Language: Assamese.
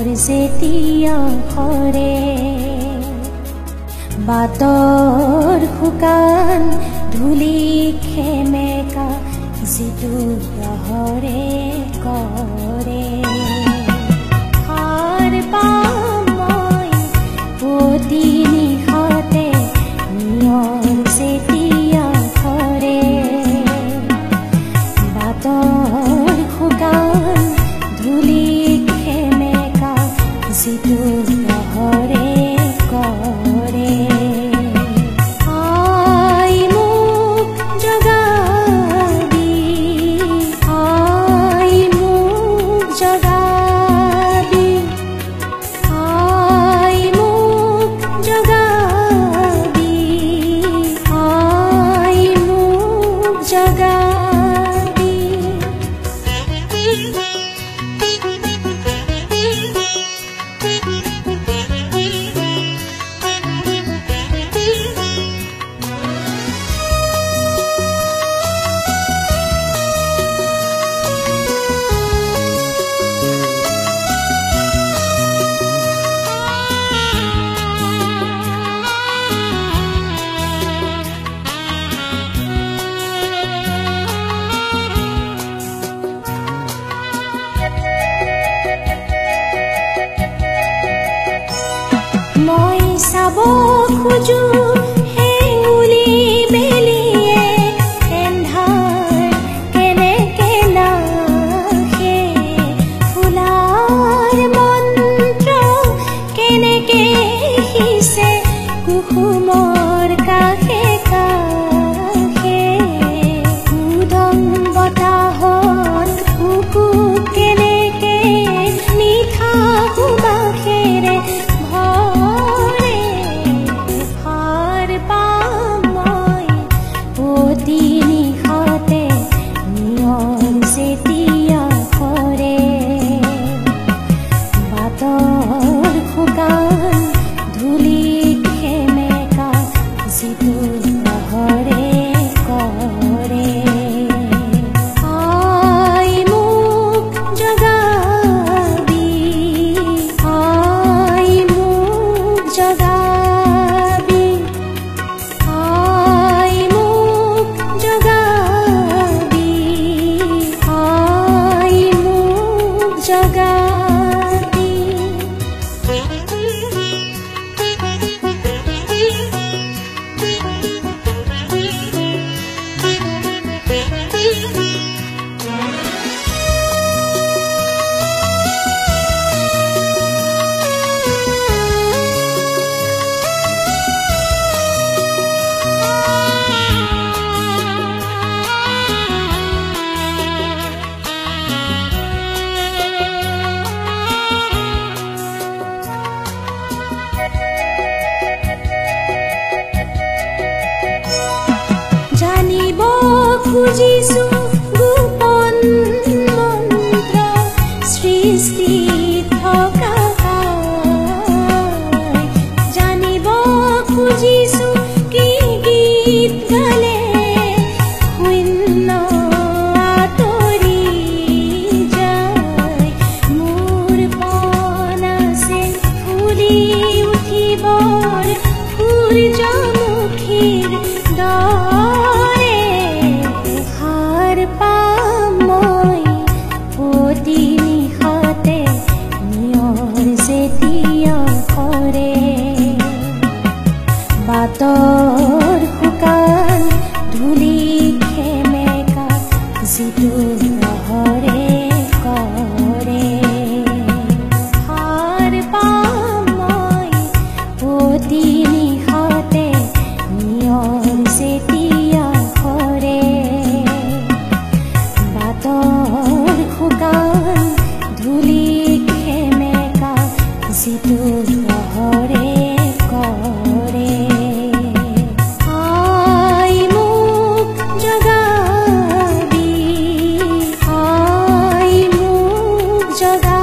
যেতিয়া সৰে বাটৰ শুকান ধূলি খেমেকা যিটো প্ৰহৰে কৰে সাৰ পাম মই অতি নিশাতে নিয়ৰ যেতিয়া সৰে বাটৰ শুকান ধূলি খেমেকা যিটো প্ৰহৰে কৰে আই মোক জগাবি আই মোক জগাবি আই মোক জগাবি আই মোক জগাবি মই চাব খোজো হেঙুলি বেলিয়ে এন্ধাৰ কেনেকে নাহে ফুলাৰ মন্ত্ৰ কেনেকে সিঁচে কুসুমৰ কাষে কাষে উদং বতাহত কুকু কেনেকে নিশা সুবাসেৰে নিশাতে নিয়ৰ যেতিয়া সৰে বাটৰ শুকান ধূলি খেমেকা যিটো প্ৰহৰে কৰে আই মোক জগাবি আই মোক জগাবি আই মোক জগাবি আই মোক জগাবি জানিব খুজিছো গোপন মন্ত্ৰ সৃষ্টিত থকা জানিব খুজিছো কি গীত গালে শূন্য আঁতৰি যায় মোৰ মন আছে ফুলি উঠিবৰ সূৰ্যমুখীৰ দৰে সাৰ পাম মই অতি নিশাতে নিয়ৰ যেতিয়া সৰে বাটৰ শুকান ধূলি খেমেকা যিটো প্ৰহৰে কৰে সাৰ পাম মই অতি নিশাতে নিয়ৰ যেতিয়া সৰে বাটৰ শুকান ধূলি খেমেকা যিটো প্ৰহৰে কৰে আই মোক জগাবি আই মোক জগাবি